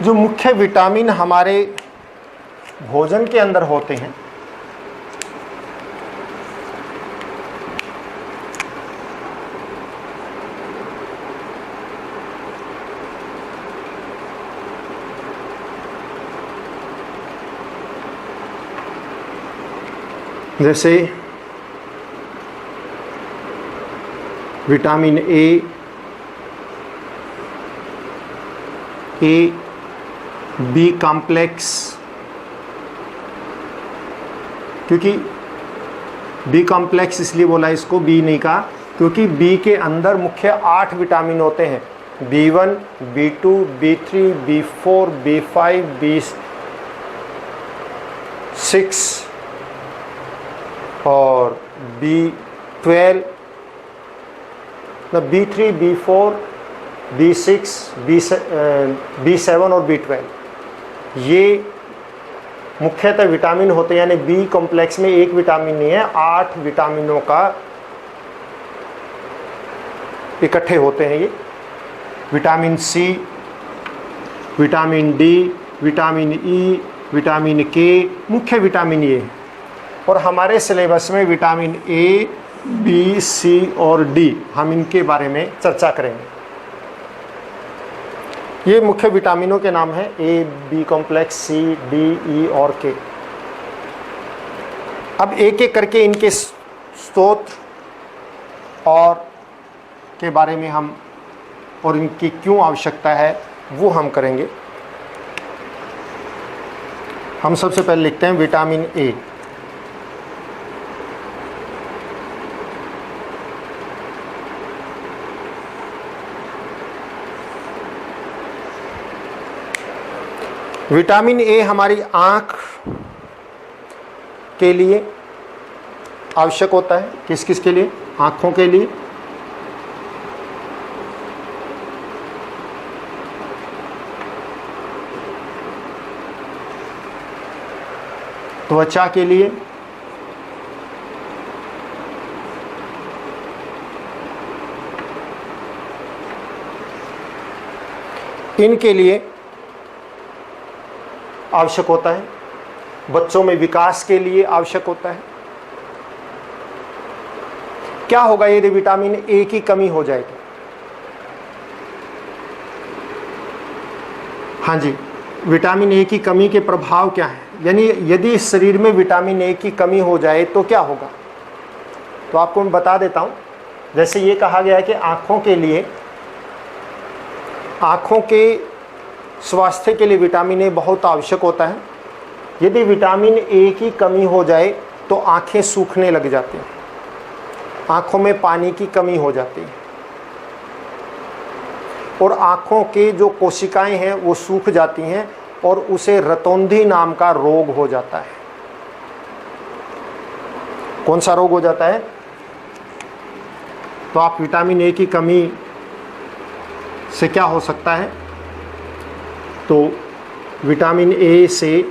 जो मुख्य विटामिन हमारे भोजन के अंदर होते हैं, जैसे विटामिन ए, बी कॉम्प्लेक्स, क्योंकि बी कॉम्प्लेक्स इसलिए बोला इसको, बी नहीं कहा क्योंकि बी के अंदर मुख्य 8 विटामिन होते हैं। B1, B2, B3, B4, B5, B6 और B12, B3, B4, B6, B7 और B12 ये मुख्यतः विटामिन होते हैं। यानी बी कॉम्प्लेक्स में एक विटामिन नहीं है, 8 विटामिनों का इकट्ठे होते हैं ये। Vitamin C, vitamin D, vitamin E, vitamin K मुख्य विटामिन ये। और हमारे सिलेबस में विटामिन ए, बी, सी और डी हम इनके बारे में चर्चा करेंगे। ये मुख्य विटामिनों के नाम हैं, ए, बी कॉम्प्लेक्स, सी, डी, ई और के। अब एक एक करके इनके स्रोत और के बारे में हम और इनकी क्यों आवश्यकता है वो हम करेंगे। हम सबसे पहले लिखते हैं विटामिन ए। विटामिन ए हमारी आँख के लिए आवश्यक होता है। किस किस के लिए? आँखों के लिए, त्वचा के लिए, इनके लिए आवश्यक होता है। बच्चों में विकास के लिए आवश्यक होता है। क्या होगा यदि विटामिन ए की कमी हो जाए तो? हाँ जी, विटामिन ए की कमी के प्रभाव क्या है? यानी यदि शरीर में विटामिन ए की कमी हो जाए तो क्या होगा? तो आपको मैं बता देता हूँ। जैसे ये कहा गया है कि आँखों के लिए, आँखों के स्वास्थ्य के लिए विटामिन ए बहुत आवश्यक होता है। यदि विटामिन ए की कमी हो जाए तो आँखें सूखने लग जाती हैं, आँखों में पानी की कमी हो जाती है और आँखों के जो कोशिकाएं हैं वो सूख जाती हैं और उसे रतौंधी नाम का रोग हो जाता है। कौन सा रोग हो जाता है? तो आप विटामिन ए की कमी से क्या हो सकता है? तो विटामिन ए से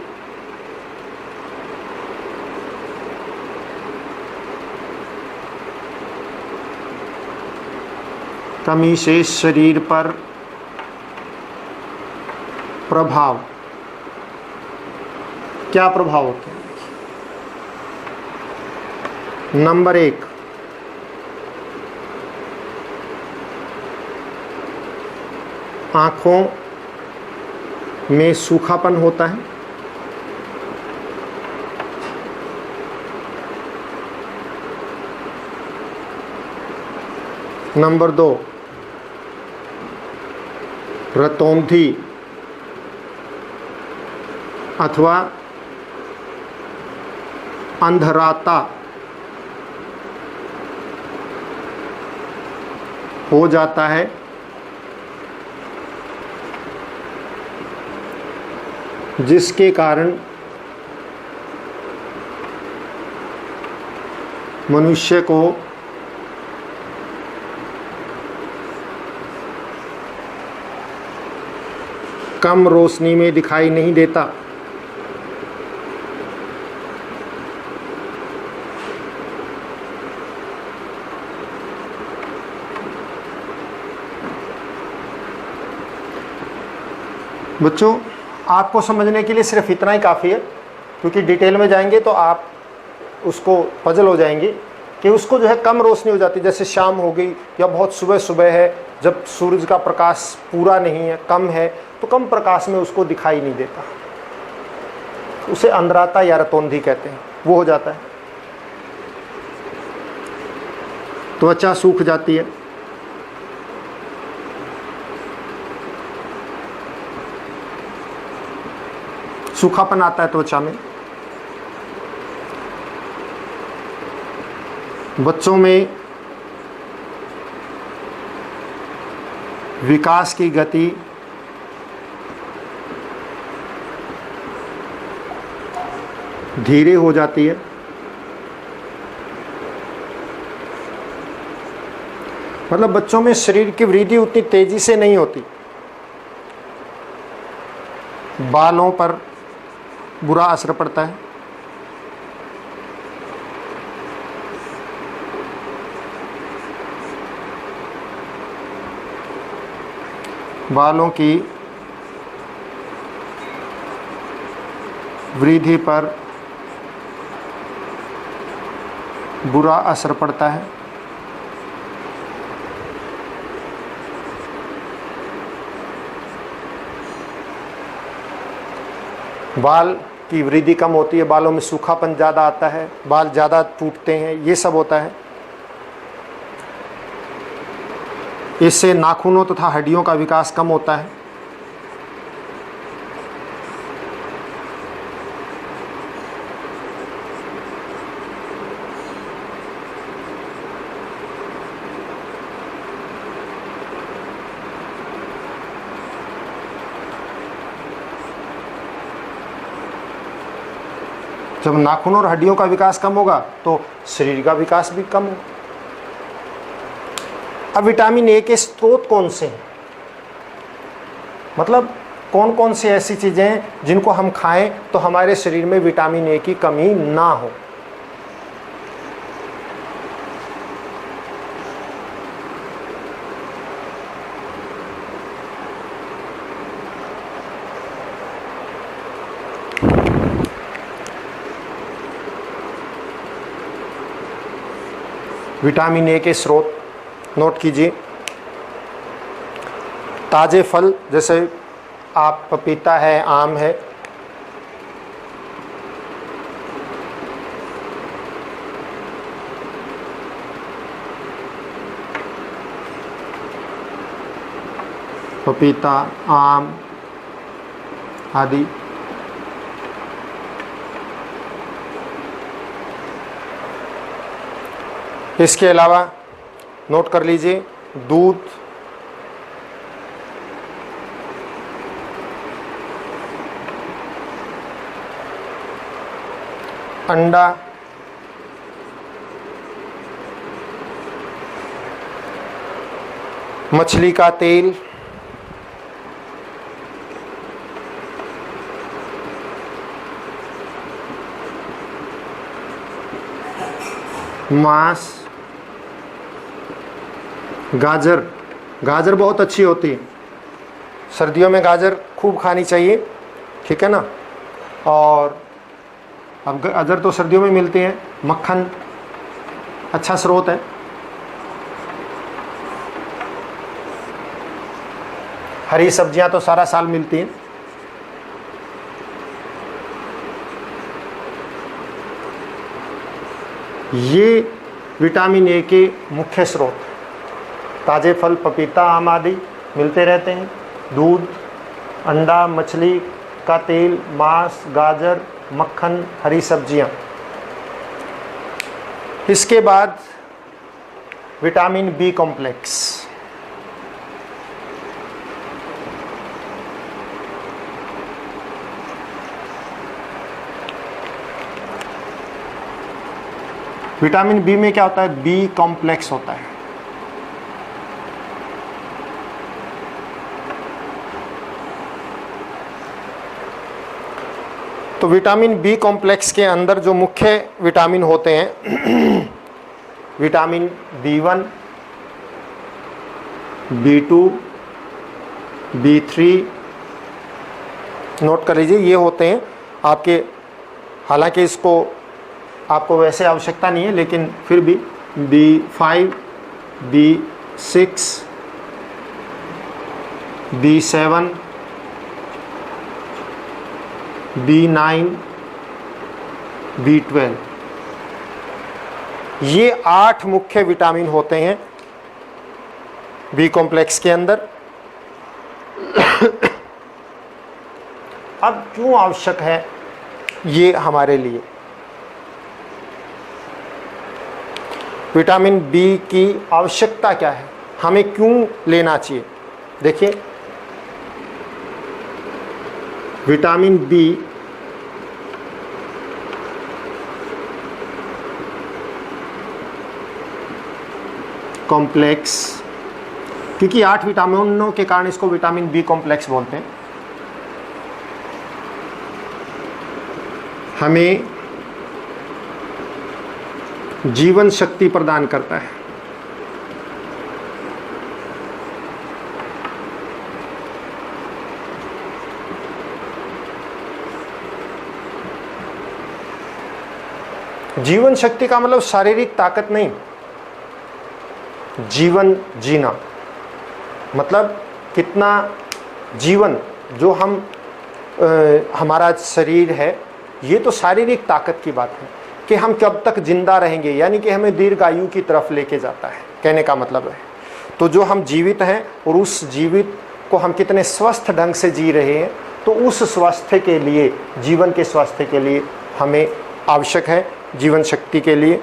कमी से शरीर पर प्रभाव, क्या प्रभाव होते हैं? नंबर 1, आँखों में सूखापन होता है। नंबर 2, रतौंधी अथवा अंधराता हो जाता है, जिसके कारण मनुष्य को कम रोशनी में दिखाई नहीं देता। बच्चों आपको समझने के लिए सिर्फ इतना ही काफ़ी है, क्योंकि डिटेल में जाएंगे तो आप उसको पजल हो जाएंगे कि उसको जो है कम रोशनी हो जाती है, जैसे शाम हो गई या बहुत सुबह सुबह है, जब सूरज का प्रकाश पूरा नहीं है, कम है, तो कम प्रकाश में उसको दिखाई नहीं देता, उसे अंधराता या रतौंधी कहते हैं, वो हो जाता है, त्वचा सूख जाती है। सूखापन आता है त्वचा में। बच्चों में विकास की गति धीरे हो जाती है। मतलब बच्चों में शरीर की वृद्धि उतनी तेजी से नहीं होती। बालों पर बुरा असर पड़ता है। बालों की वृद्धि पर बुरा असर पड़ता है। बाल की वृद्धि कम होती है, बालों में सूखापन ज़्यादा आता है, बाल ज़्यादा टूटते हैं, ये सब होता है। इससे नाखूनों तथा हड्डियों का विकास कम होता है। जब नाखून और हड्डियों का विकास कम होगा तो शरीर का विकास भी कम होगा। अब विटामिन ए के स्रोत कौन से हैं, मतलब कौन कौन सी ऐसी चीज़ें हैं जिनको हम खाएं तो हमारे शरीर में विटामिन ए की कमी ना हो। विटामिन ए के स्रोत नोट कीजिए। ताज़े फल जैसे आप पपीता है, आम है, पपीता, आम आदि। इसके अलावा नोट कर लीजिए दूध, अंडा, मछली का तेल, मांस, गाजर। गाजर बहुत अच्छी होती है, सर्दियों में गाजर खूब खानी चाहिए, ठीक है ना। और अब गाजर तो सर्दियों में मिलती हैं। मक्खन अच्छा स्रोत है। हरी सब्जियां तो सारा साल मिलती हैं। ये विटामिन ए के मुख्य स्रोत। ताज़े फल पपीता, आम आदि मिलते रहते हैं। दूध, अंडा, मछली का तेल, मांस, गाजर, मक्खन, हरी सब्जियां। इसके बाद vitamin B complex. Vitamin B में क्या होता है, बी कॉम्प्लेक्स होता है। तो विटामिन बी कॉम्प्लेक्स के अंदर जो मुख्य विटामिन होते हैं vitamin B1, B2, B3, note कर लीजिए, ये होते हैं आपके, हालांकि इसको आपको वैसे आवश्यकता नहीं है, लेकिन फिर भी B5, B6, B7, B9, B12, ये 8 मुख्य विटामिन होते हैं बी कॉम्प्लेक्स के अंदर। अब क्यों आवश्यक है ये हमारे लिए? विटामिन बी की आवश्यकता क्या है, हमें क्यों लेना चाहिए? देखिए, विटामिन बी कॉम्प्लेक्स, क्योंकि 8 विटामिनों के कारण इसको विटामिन बी कॉम्प्लेक्स बोलते हैं, हमें जीवन शक्ति प्रदान करता है। जीवन शक्ति का मतलब शारीरिक ताकत नहीं, जीवन जीना, मतलब कितना जीवन जो हम हमारा शरीर है, ये तो शारीरिक ताकत की बात है कि हम कब तक जिंदा रहेंगे, यानी कि हमें दीर्घायु की तरफ लेके जाता है, कहने का मतलब है। तो जो हम जीवित हैं और उस जीवित को हम कितने स्वस्थ ढंग से जी रहे हैं, तो उस स्वास्थ्य के लिए, जीवन के स्वास्थ्य के लिए हमें आवश्यक है जीवन शक्ति के लिए।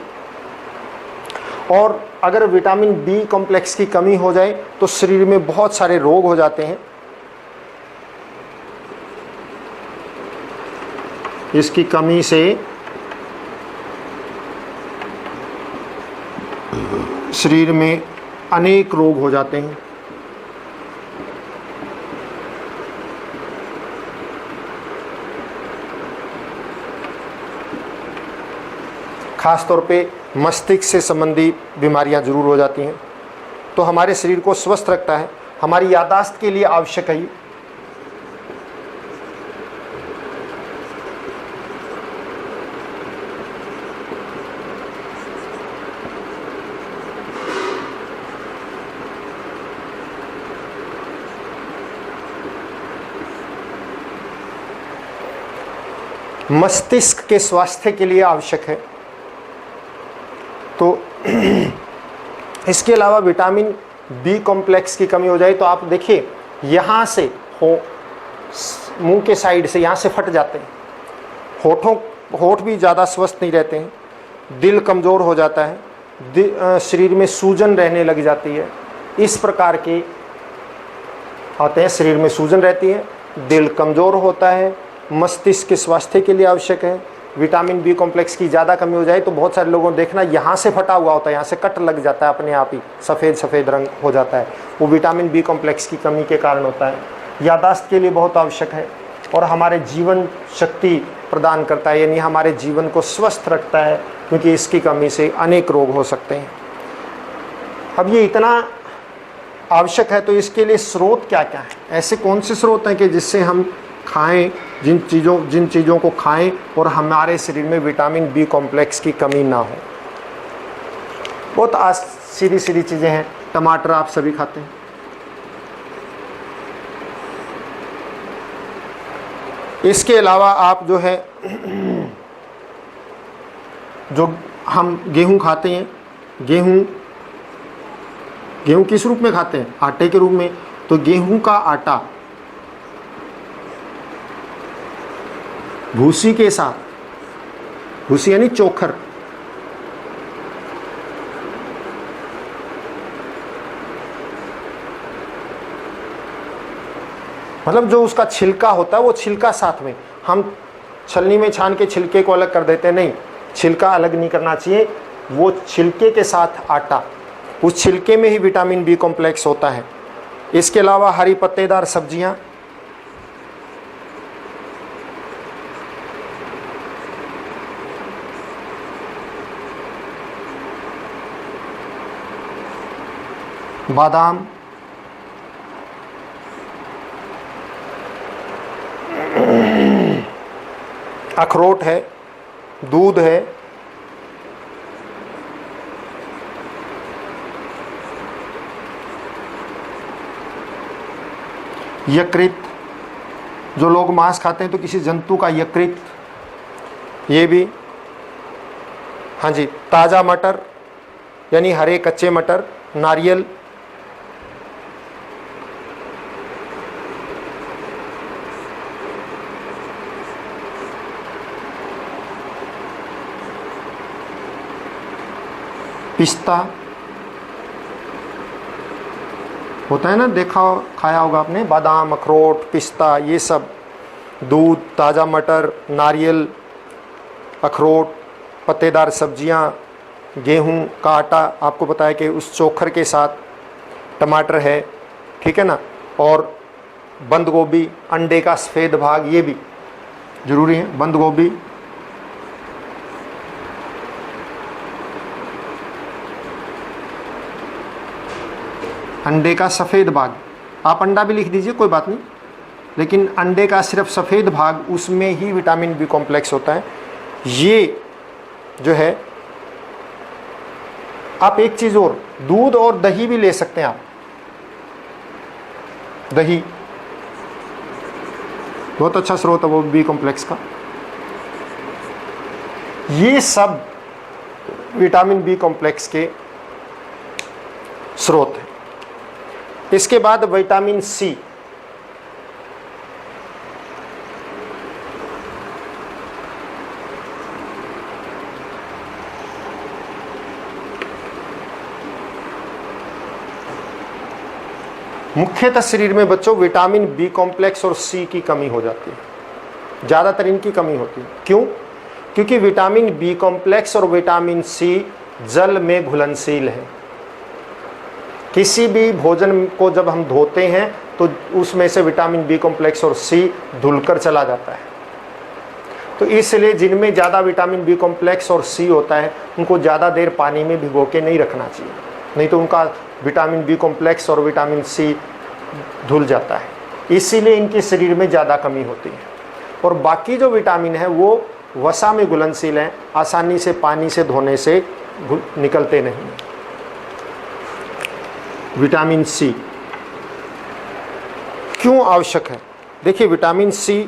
और अगर विटामिन बी कॉम्प्लेक्स की कमी हो जाए तो शरीर में बहुत सारे रोग हो जाते हैं। इसकी कमी से शरीर में अनेक रोग हो जाते हैं। खास तौर पे मस्तिष्क से संबंधी बीमारियां जरूर हो जाती हैं। तो हमारे शरीर को स्वस्थ रखता है, हमारी याददाश्त के लिए आवश्यक है। मस्तिष्क के स्वास्थ्य के लिए आवश्यक है। तो इसके अलावा विटामिन बी कॉम्प्लेक्स की कमी हो जाए तो आप देखिए, यहाँ से मुंह के साइड से यहाँ से फट जाते हैं, होठ भी ज़्यादा स्वस्थ नहीं रहते हैं, दिल कमज़ोर हो जाता है, शरीर में सूजन रहने लग जाती है, इस प्रकार के आते हैं। शरीर में सूजन रहती है, दिल कमज़ोर होता है, मस्तिष्क के स्वास्थ्य के लिए आवश्यक है। विटामिन बी कॉम्प्लेक्स की ज़्यादा कमी हो जाए तो बहुत सारे लोगों को देखना यहाँ से फटा हुआ होता है, यहाँ से कट लग जाता है, अपने आप ही सफ़ेद रंग हो जाता है, वो विटामिन बी कॉम्प्लेक्स की कमी के कारण होता है। याददाश्त के लिए बहुत आवश्यक है और हमारे जीवन शक्ति प्रदान करता है, यानी हमारे जीवन को स्वस्थ रखता है, क्योंकि इसकी कमी से अनेक रोग हो सकते हैं। अब ये इतना आवश्यक है तो इसके लिए स्रोत क्या क्या है? ऐसे कौन से स्रोत हैं कि जिससे हम खाएं, जिन चीज़ों को खाएं और हमारे शरीर में विटामिन बी कॉम्प्लेक्स की कमी ना हो? बहुत सीधी चीज़ें हैं। टमाटर आप सभी खाते हैं, इसके अलावा आप जो है जो हम गेहूं खाते हैं, गेहूं किस रूप में खाते हैं? आटे के रूप में। तो गेहूं का आटा भूसी के साथ, भूसी यानी चोखर, मतलब जो उसका छिलका होता है वो छिलका साथ में, हम छलनी में छान के छिलके को अलग कर देते हैं, नहीं, छिलका अलग नहीं करना चाहिए, वो छिलके के साथ आटा, उस छिलके में ही विटामिन बी कॉम्प्लेक्स होता है। इसके अलावा हरी पत्तेदार सब्जियां, बादाम, अखरोट है, दूध है, यकृत, जो लोग मांस खाते हैं तो किसी जंतु का यकृत, ये भी। हाँ जी, ताज़ा मटर यानी हरे कच्चे मटर, नारियल, पिस्ता होता है ना, देखा खाया होगा आपने, बादाम, अखरोट, पिस्ता, ये सब। दूध, ताज़ा मटर, नारियल, अखरोट, पत्तेदार सब्जियां, गेहूं का आटा, आपको पता है कि उस चोखर के साथ, टमाटर है, ठीक है ना, और बंद गोभी, अंडे का सफ़ेद भाग, ये भी ज़रूरी है। बंद गोभी, अंडे का सफ़ेद भाग, आप अंडा भी लिख दीजिए कोई बात नहीं, लेकिन अंडे का सिर्फ सफ़ेद भाग, उसमें ही विटामिन बी कॉम्प्लेक्स होता है। ये जो है, आप एक चीज़ और, दूध और दही भी ले सकते हैं आप। दही बहुत अच्छा स्रोत है वो बी कॉम्प्लेक्स का। ये सब विटामिन बी कॉम्प्लेक्स के स्रोत हैं। इसके बाद विटामिन सी, मुख्यतः शरीर में बच्चों विटामिन बी कॉम्प्लेक्स और सी की कमी हो जाती है, ज़्यादातर इनकी कमी होती है। क्यों? क्योंकि विटामिन बी कॉम्प्लेक्स और विटामिन सी जल में घुलनशील है। किसी भी भोजन को जब हम धोते हैं तो उसमें से विटामिन बी कॉम्प्लेक्स और सी धुलकर चला जाता है। तो इसलिए जिनमें ज़्यादा विटामिन बी कॉम्प्लेक्स और सी होता है उनको ज़्यादा देर पानी में भिगो के नहीं रखना चाहिए, नहीं तो उनका विटामिन बी कॉम्प्लेक्स और विटामिन सी धुल जाता है। इसीलिए इनके शरीर में ज़्यादा कमी होती है। और बाकी जो विटामिन है वो वसा में घुलनशील हैं, आसानी से पानी से धोने से निकलते नहीं। विटामिन सी क्यों आवश्यक है? देखिए, विटामिन सी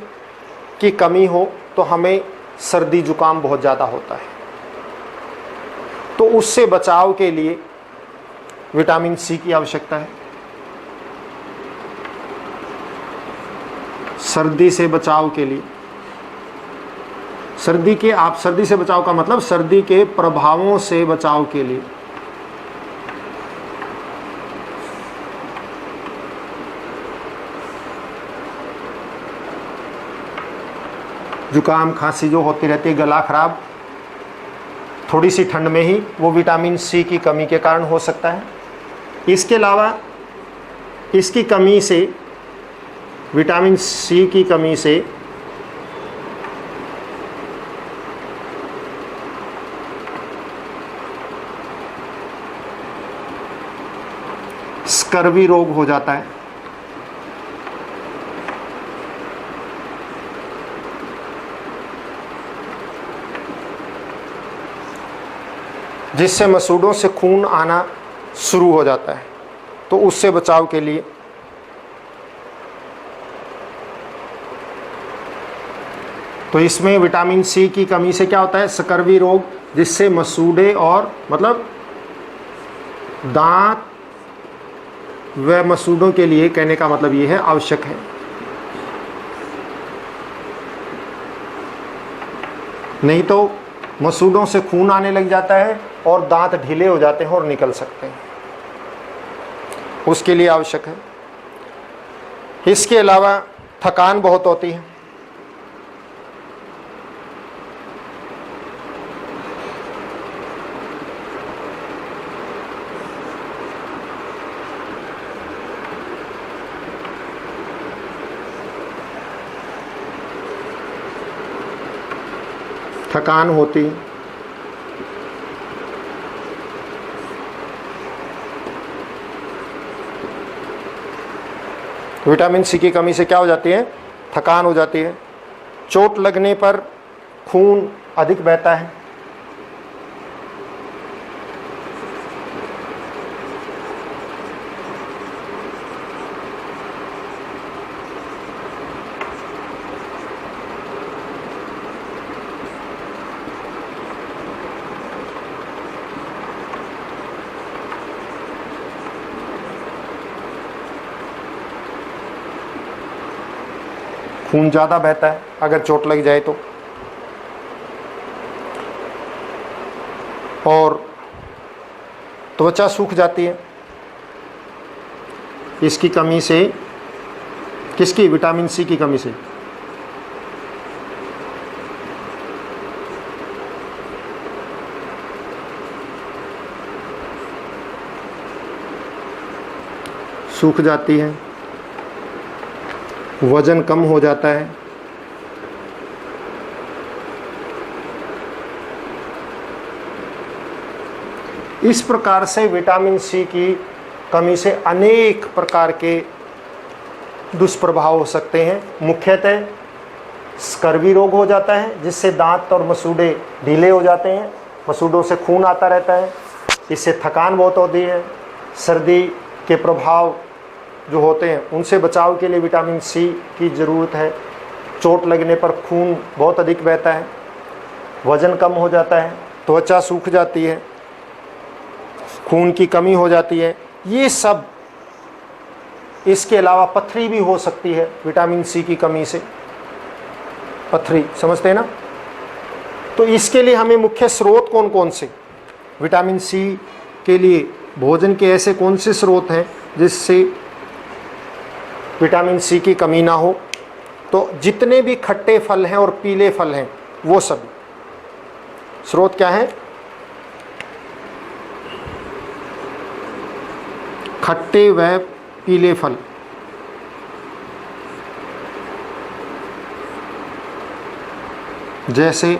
की कमी हो तो हमें सर्दी जुकाम बहुत ज़्यादा होता है, तो उससे बचाव के लिए विटामिन सी की आवश्यकता है। सर्दी से बचाव के लिए, सर्दी से बचाव का मतलब सर्दी के प्रभावों से बचाव के लिए जुकाम खांसी जो होती रहती है, गला खराब, थोड़ी सी ठंड में ही वो विटामिन सी की कमी के कारण हो सकता है। इसके अलावा इसकी कमी से, विटामिन सी की कमी से स्कर्वी रोग हो जाता है। जिससे मसूड़ों से खून आना शुरू हो जाता है, तो उससे बचाव के लिए तो इसमें विटामिन सी की कमी से क्या होता है? स्कर्वी रोग, जिससे मसूड़े और मतलब दांत व मसूड़ों के लिए, कहने का मतलब ये है, आवश्यक है। नहीं तो मसूड़ों से खून आने लग जाता है और दांत ढीले हो जाते हैं और निकल सकते हैं, उसके लिए आवश्यक है। इसके अलावा थकान बहुत होती है, थकान होती, विटामिन सी की कमी से क्या हो जाती है? थकान हो जाती है। चोट लगने पर खून अधिक बहता है। खून ज़्यादा बहता है अगर चोट लग जाए तो। और त्वचा सूख जाती है इसकी कमी से। किसकी? विटामिन सी की कमी से। सूख जाती है, वजन कम हो जाता है। इस प्रकार से विटामिन सी की कमी से अनेक प्रकार के दुष्प्रभाव हो सकते हैं। मुख्यतः स्कर्वी रोग हो जाता है जिससे दांत और मसूड़े ढीले हो जाते हैं, मसूड़ों से खून आता रहता है, इससे थकान बहुत होती है। सर्दी के प्रभाव जो होते हैं उनसे बचाव के लिए विटामिन सी की ज़रूरत है। चोट लगने पर खून बहुत अधिक बहता है, वज़न कम हो जाता है, त्वचा सूख जाती है, खून की कमी हो जाती है, ये सब। इसके अलावा पथरी भी हो सकती है विटामिन सी की कमी से, पथरी, समझते हैं ना। तो इसके लिए हमें मुख्य स्रोत कौन कौन से विटामिन सी के लिए, भोजन के ऐसे कौन से स्रोत हैं जिससे विटामिन सी की कमी ना हो? तो जितने भी खट्टे फल हैं और पीले फल हैं वो सभी स्रोत क्या हैं? खट्टे व पीले फल। जैसे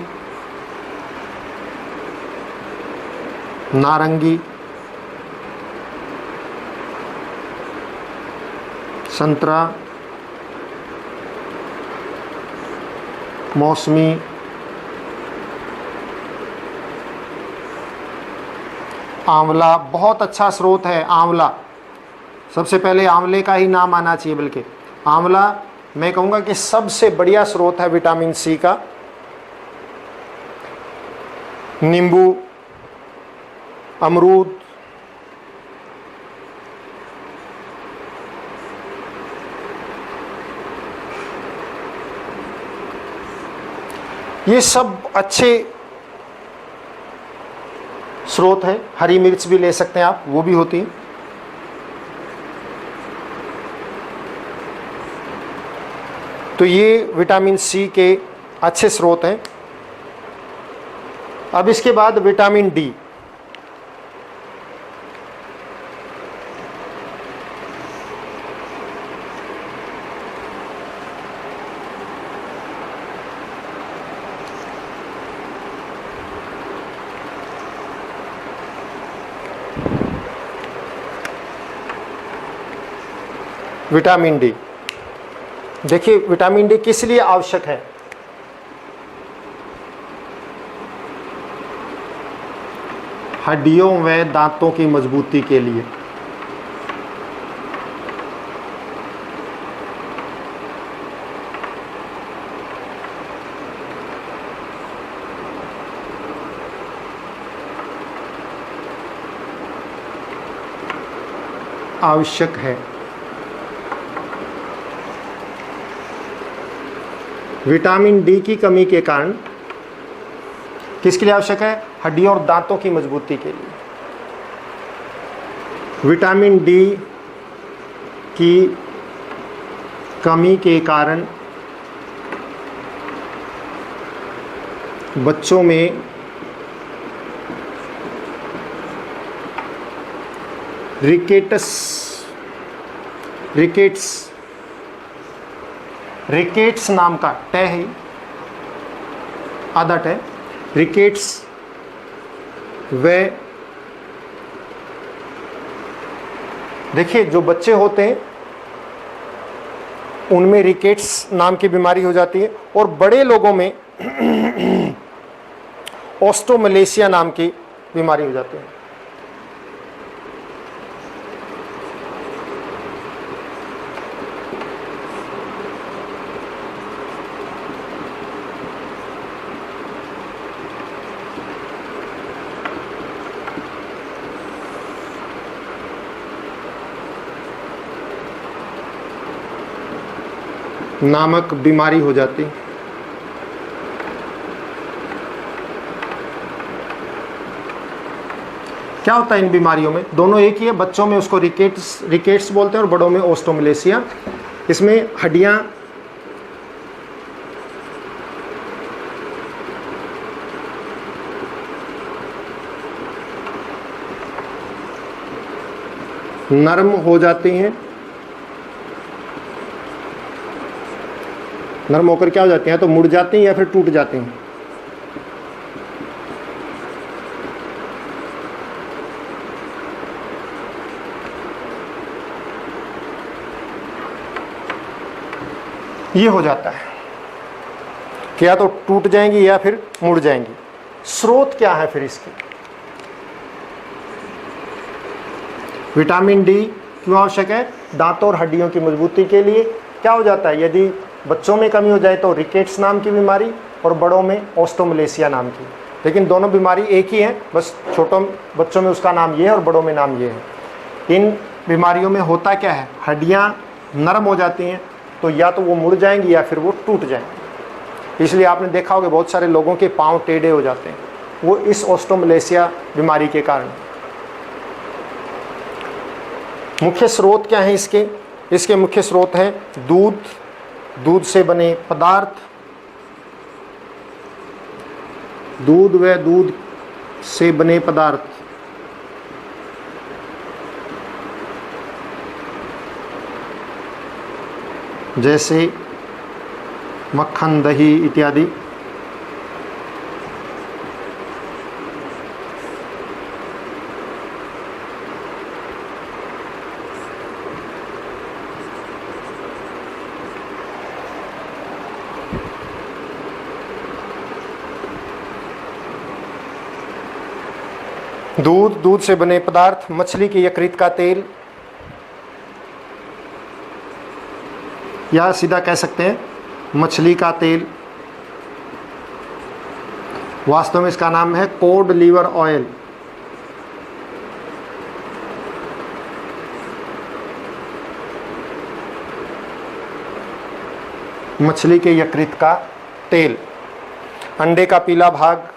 नारंगी, संतरा, मौसमी, आंवला बहुत अच्छा स्रोत है। आंवला, सबसे पहले आंवले का ही नाम आना चाहिए, बल्कि आंवला मैं कहूँगा कि सबसे बढ़िया स्रोत है विटामिन सी का। नींबू, अमरूद, ये सब अच्छे स्रोत हैं। हरी मिर्च भी ले सकते हैं आप, वो भी होती है। तो ये विटामिन सी के अच्छे स्रोत हैं। अब इसके बाद विटामिन डी। विटामिन डी, देखिए विटामिन डी किस लिए आवश्यक है? हड्डियों व दांतों की मजबूती के लिए। आवश्यक है। विटामिन डी की कमी के कारण किसके लिए आवश्यक है? हड्डियों और दांतों की मजबूती के लिए। विटामिन डी की कमी के कारण बच्चों में रिकेट्स नाम का टै है, आधा टै, रिकेट्स व देखिए जो बच्चे होते हैं उनमें रिकेट्स नाम की बीमारी हो जाती है, और बड़े लोगों में ओस्टोमलेशिया नाम की बीमारी हो जाती है। नामक बीमारी हो जाती। क्या होता है इन बीमारियों में? दोनों एक ही है। बच्चों में उसको रिकेट्स बोलते हैं और बड़ों में ओस्टोमलेशिया। इसमें हड्डियां नरम हो जाती हैं। नरम होकर क्या हो जाती हैं? तो मुड़ जाती हैं या फिर टूट जाती हैं। ये हो जाता है कि या तो टूट जाएंगी या फिर मुड़ जाएंगी। स्रोत क्या है फिर इसके? विटामिन डी क्यों आवश्यक है? दांतों और हड्डियों की मजबूती के लिए। क्या हो जाता है यदि बच्चों में कमी हो जाए? तो रिकेट्स नाम की बीमारी और बड़ों में ओस्टोमलेशिया नाम की। लेकिन दोनों बीमारी एक ही है, बस छोटों बच्चों में उसका नाम ये है और बड़ों में नाम ये है। इन बीमारियों में होता क्या है? हड्डियां नरम हो जाती हैं, तो या तो वो मुड़ जाएंगी या फिर वो टूट जाएंगी। इसलिए आपने देखा होगा बहुत सारे लोगों के पांव टेढ़े हो जाते हैं, वो इस ओस्टोमलेशिया बीमारी के कारण। मुख्य स्रोत क्या है इसके? इसके मुख्य स्रोत हैं दूध, दूध से बने पदार्थ, दूध व दूध से बने पदार्थ, जैसे मक्खन, दही इत्यादि। दूध, दूध से बने पदार्थ, मछली के यकृत का तेल, या सीधा कह सकते हैं मछली का तेल। वास्तव में इसका नाम है कोड लीवर ऑयल। मछली के यकृत का तेल। अंडे का पीला भाग,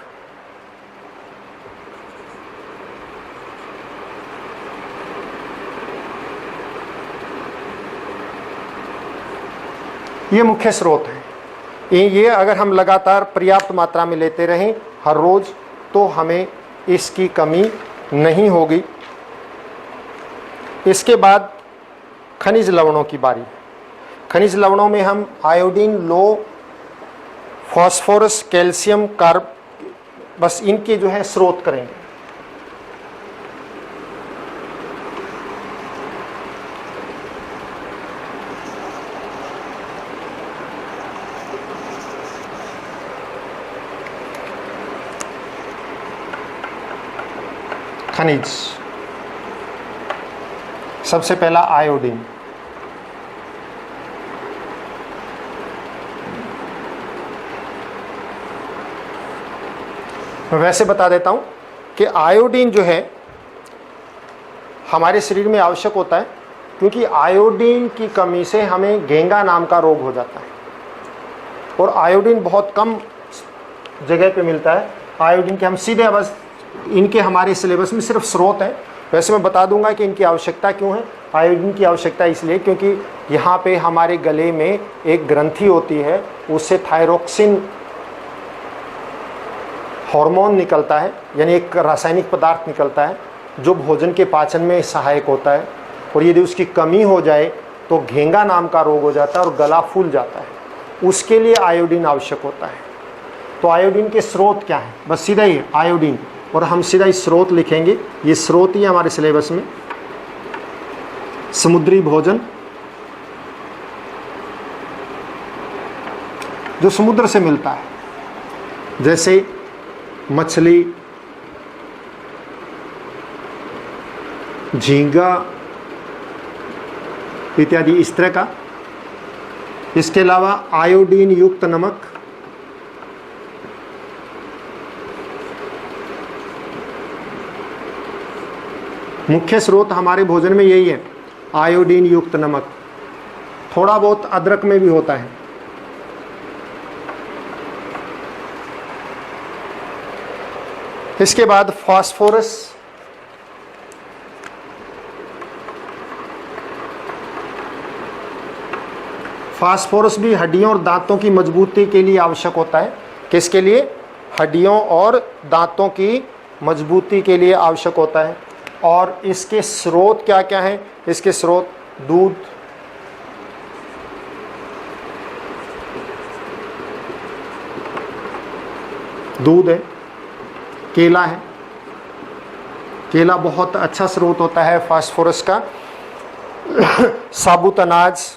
ये मुख्य स्रोत हैं। ये अगर हम लगातार पर्याप्त मात्रा में लेते रहें हर रोज़, तो हमें इसकी कमी नहीं होगी। इसके बाद खनिज लवणों की बारी। खनिज लवणों में हम आयोडीन, लो, फास्फोरस, कैल्शियम, कार्ब, बस इनके जो है स्रोत करेंगे। खनिज, सबसे पहला आयोडीन। मैं वैसे बता देता हूं कि आयोडीन जो है हमारे शरीर में आवश्यक होता है, क्योंकि आयोडीन की कमी से हमें घेंगा नाम का रोग हो जाता है। और आयोडीन बहुत कम जगह पे मिलता है। आयोडीन के हम सीधे बस इनके हमारे सिलेबस में सिर्फ स्रोत हैं। वैसे मैं बता दूंगा कि इनकी आवश्यकता क्यों है। आयोडीन की आवश्यकता इसलिए क्योंकि यहाँ पे हमारे गले में एक ग्रंथि होती है, उससे थायरोक्सिन हार्मोन निकलता है, यानी एक रासायनिक पदार्थ निकलता है जो भोजन के पाचन में सहायक होता है। और यदि उसकी कमी हो जाए तो घेंगा नाम का रोग हो जाता है और गला फूल जाता है। उसके लिए आयोडीन आवश्यक होता है। तो आयोडीन के स्रोत क्या हैं? बस सीधा ही आयोडीन, और हम सीधा ही स्रोत लिखेंगे। ये स्रोत ही है हमारे सिलेबस में। समुद्री भोजन, जो समुद्र से मिलता है, जैसे मछली, झींगा इत्यादि इस तरह का। इसके अलावा आयोडीन युक्त नमक, मुख्य स्रोत हमारे भोजन में यही है, आयोडीन युक्त नमक। थोड़ा बहुत अदरक में भी होता है। इसके बाद फास्फोरस, फास्फोरस भी हड्डियों और दांतों की मजबूती के लिए आवश्यक होता है। किसके लिए? हड्डियों और दांतों की मजबूती के लिए आवश्यक होता है। और इसके स्रोत क्या क्या हैं? इसके स्रोत दूध, दूध है, केला है। केला बहुत अच्छा स्रोत होता है फास्फोरस का। साबुत अनाज,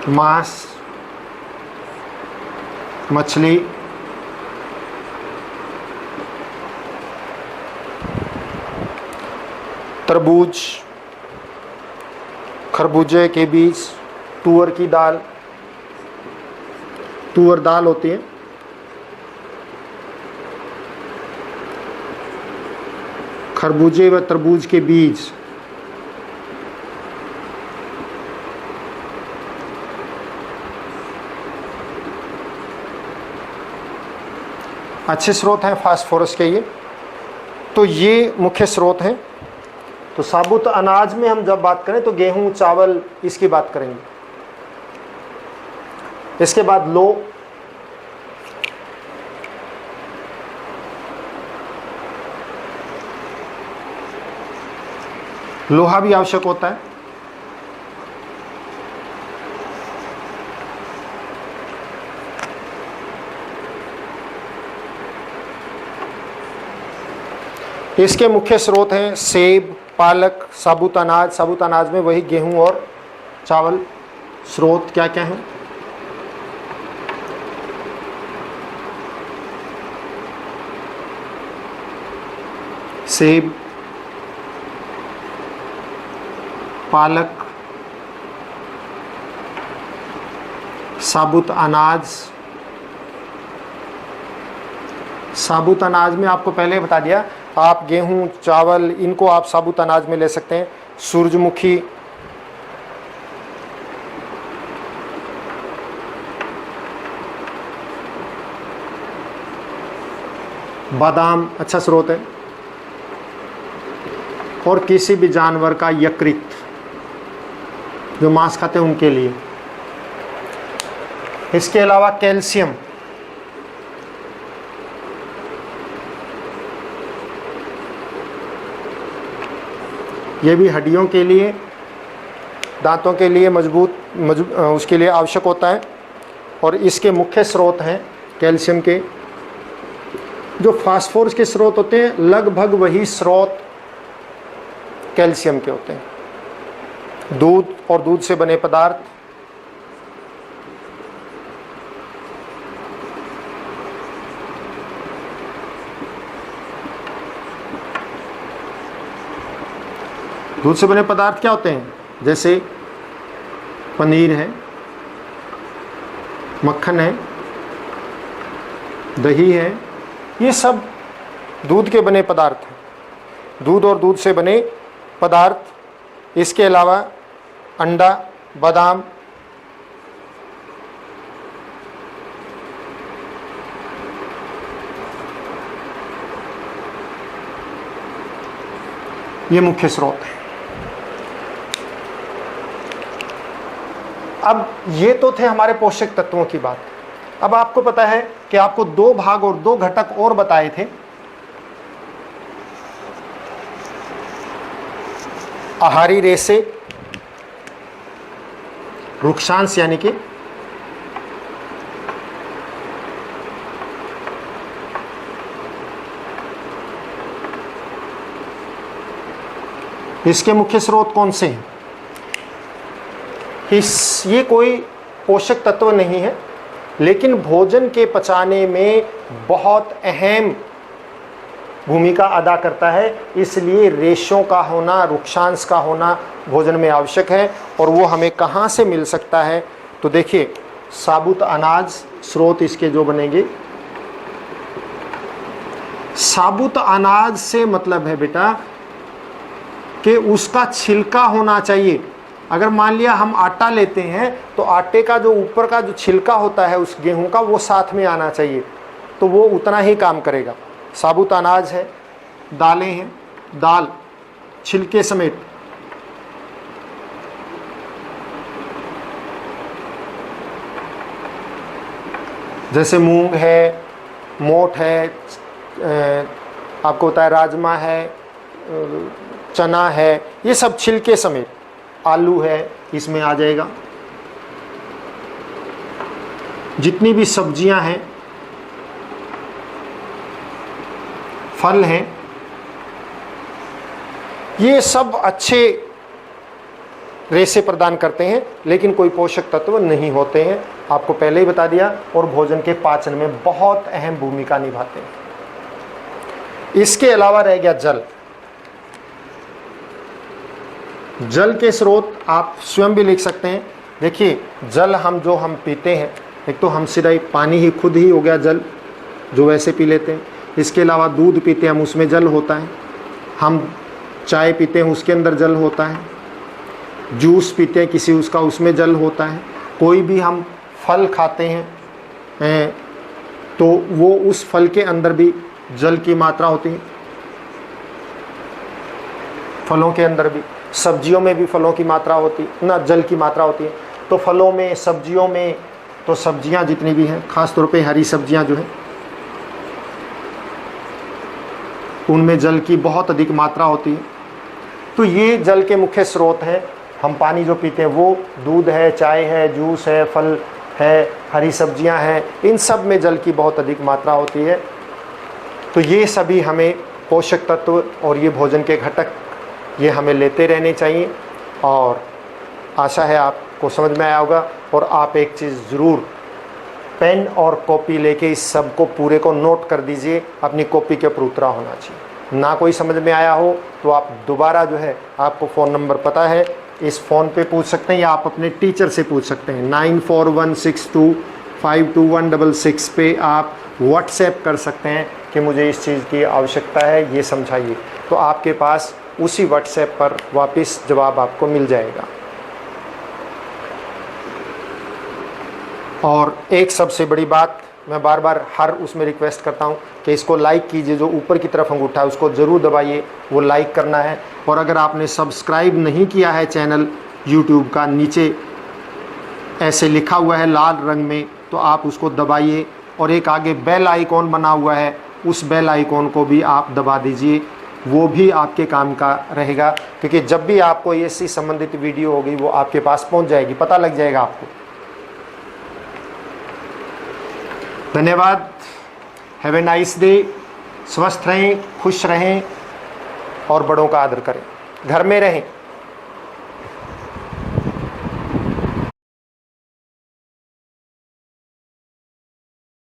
मांस, मछली, तरबूज, खरबूजे के बीज, तुअर की दाल, तुअर दाल होती है, खरबूजे व तरबूज के बीज, अच्छे स्रोत हैं फास्फोरस के ये। तो ये मुख्य स्रोत हैं। तो साबुत अनाज में हम जब बात करें तो गेहूं, चावल, इसकी बात करेंगे। इसके बाद लोहा भी आवश्यक होता है। इसके मुख्य स्रोत हैं सेब, पालक, साबुत अनाज। साबुत अनाज में वही गेहूं और चावल। स्रोत क्या क्या हैं? सेब, पालक, साबुत अनाज। साबुत अनाज में आपको पहले बता दिया, आप गेहूं, चावल, इनको आप साबुत अनाज में ले सकते हैं। सूरजमुखी, बादाम अच्छा स्रोत है। और किसी भी जानवर का यकृत, जो मांस खाते हैं उनके लिए। इसके अलावा कैल्शियम, ये भी हड्डियों के लिए, दांतों के लिए मजबूत उसके लिए आवश्यक होता है। और इसके मुख्य स्रोत हैं कैल्शियम के। जो फास्फोरस के स्रोत होते हैं लगभग वही स्रोत कैल्शियम के होते हैं। दूध और दूध से बने पदार्थ, दूध से बने पदार्थ क्या होते हैं? जैसे पनीर है, मक्खन है, दही है, ये सब दूध के बने पदार्थ हैं। दूध और दूध से बने पदार्थ। इसके अलावा अंडा, बादाम, ये मुख्य स्रोत है। अब ये तो थे हमारे पोषक तत्वों की बात। अब आपको पता है कि आपको 2 भाग और 2 घटक और बताए थे। आहारी रेशे, रुक्षांश यानी कि इसके मुख्य स्रोत कौन से हैं? ये कोई पोषक तत्व नहीं है, लेकिन भोजन के पचाने में बहुत अहम भूमिका अदा करता है। इसलिए रेशों का होना, रुक्षांश का होना भोजन में आवश्यक है। और वो हमें कहाँ से मिल सकता है? तो देखिए, साबुत अनाज स्रोत इसके जो बनेंगे, साबुत अनाज से मतलब है बेटा कि उसका छिलका होना चाहिए। अगर मान लिया हम आटा लेते हैं तो आटे का जो ऊपर का जो छिलका होता है उस गेहूं का, वो साथ में आना चाहिए, तो वो उतना ही काम करेगा। साबुत अनाज है, दालें हैं, दाल छिलके समेत, जैसे मूंग है, मोठ है, आपको होता है राजमा है, चना है, ये सब छिलके समेत। आलू है, इसमें आ जाएगा। जितनी भी सब्जियां हैं, फल हैं, ये सब अच्छे रेशे प्रदान करते हैं, लेकिन कोई पोषक तत्व नहीं होते हैं, आपको पहले ही बता दिया, और भोजन के पाचन में बहुत अहम भूमिका निभाते हैं। इसके अलावा रह गया जल। जल के स्रोत आप स्वयं भी लिख सकते हैं। देखिए, जल हम पीते हैं, एक तो हम सीधा ही पानी ही खुद ही हो गया जल, जो वैसे पी लेते हैं। इसके अलावा दूध पीते हैं हम, उसमें जल होता है। हम चाय पीते हैं, उसके अंदर जल होता है। जूस पीते हैं किसी उसका, उसमें जल होता है। कोई भी हम फल खाते हैं तो वो उस फल के अंदर भी जल की मात्रा होती है। फलों के अंदर भी, सब्जियों में भी फलों की मात्रा होती है ना, जल की मात्रा होती है। तो फलों में, सब्जियों में, तो सब्जियां जितनी भी हैं, खास तौर पे हरी सब्जियां जो हैं, उनमें जल की बहुत अधिक मात्रा होती है। तो ये जल के मुख्य स्रोत हैं। हम पानी जो पीते हैं वो दूध है, चाय है, जूस है, फल है, हरी सब्जियां हैं, इन सब में जल की बहुत अधिक मात्रा होती है। तो ये सभी हमें पोषक तत्व और ये भोजन के घटक, ये हमें लेते रहने चाहिए। और आशा है आपको समझ में आया होगा। और आप एक चीज़ ज़रूर, पेन और कॉपी लेके इस सब को पूरे को नोट कर दीजिए, अपनी कॉपी के ऊपर उतरा होना चाहिए। ना कोई समझ में आया हो तो आप दोबारा जो है, आपको फ़ोन नंबर पता है, इस फ़ोन पे पूछ सकते हैं, या आप अपने टीचर से पूछ सकते हैं। 9416252166 पे आप व्हाट्सएप कर सकते हैं कि मुझे इस चीज़ की आवश्यकता है, ये समझाइए। तो आपके पास उसी व्हाट्सएप पर वापस जवाब आपको मिल जाएगा। और एक सबसे बड़ी बात, मैं बार बार हर उसमें रिक्वेस्ट करता हूँ कि इसको लाइक कीजिए। जो ऊपर की तरफ अंगूठा है उसको ज़रूर दबाइए, वो लाइक करना है। और अगर आपने सब्सक्राइब नहीं किया है चैनल यूट्यूब का, नीचे ऐसे लिखा हुआ है लाल रंग में, तो आप उसको दबाइए। और एक आगे बेल आइकॉन बना हुआ है, उस बेल आइकॉन को भी आप दबा दीजिए, वो भी आपके काम का रहेगा। क्योंकि जब भी आपको ऐसी संबंधित वीडियो होगी वो आपके पास पहुंच जाएगी, पता लग जाएगा आपको। धन्यवाद। Have a nice day. स्वस्थ रहें, खुश रहें और बड़ों का आदर करें। घर में रहें।